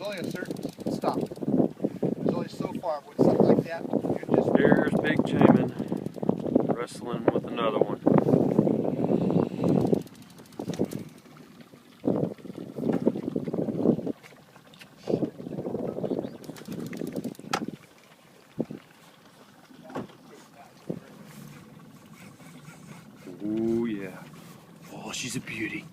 only a certain stop. There's only so far with something like that. You're just Here's Big Jamin wrestling with another one. Oh yeah. Oh, she's a beauty.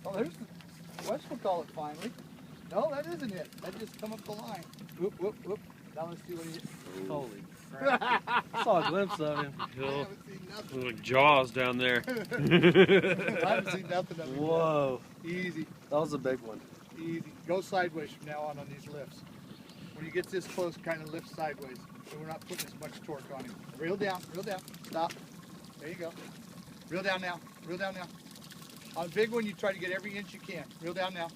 oh, there's the West will call it finally. No, that isn't it. That just come up the line. Whoop, whoop, whoop. Now let's see what he gets. Holy crap. I saw a glimpse of him. I haven't seen nothing. Like Jaws down there. I haven't seen nothing of him. Whoa. Yet. Easy, That was a big one. easy. Go sideways from now on these lifts. When you get this close, kind of lift sideways. So we're not putting as much torque on him. Reel down, stop. There you go. Reel down now, reel down now. On a big one, you try to get every inch you can. Reel down now,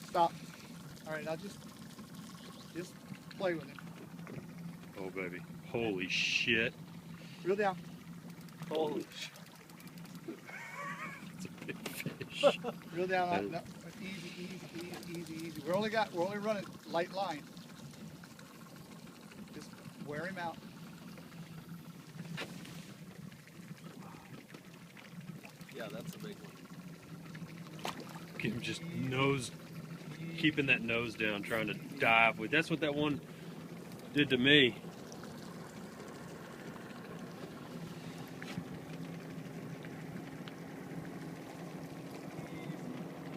stop. All right, now just play with it. Oh baby. Holy shit. Reel down. Holy shit. It's a big fish. Reel down. No, easy. We're only running light line. Just wear him out. Yeah, that's a big one. Get him just keeping that nose down, trying to dive with. That's what that one did to me.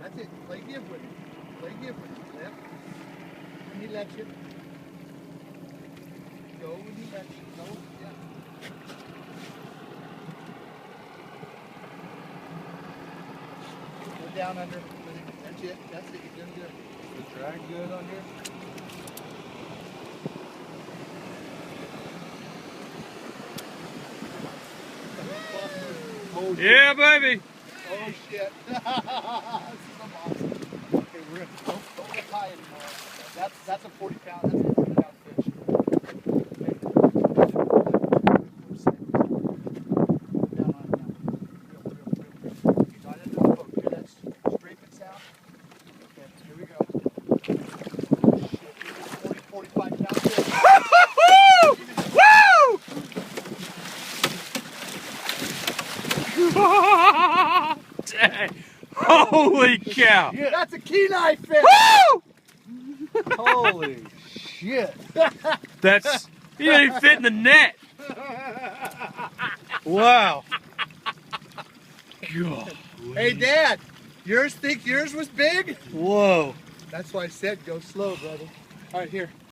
That's it. Play give with him. Left. When he lets you. Go when he lets you. Go. Yeah. Go down under. That's it. You're doing good. The drag good on here? Oh, Yeah, baby. Oh shit. This is awesome. Okay, we're gonna don't get high anymore. That's a 40 pound. That's a 40 pound fish. Okay. Down on it now. Real. You got it in the book. Hear that scraping sound? Okay, here we go. Shit, 45 pound fish. Dang. Holy cow! Yeah, that's a kenai fish. Woo! Holy shit. That's he didn't even fit in the net. Wow. God. Hey, Dad, think yours was big? Whoa. That's why I said go slow, brother. All right, here.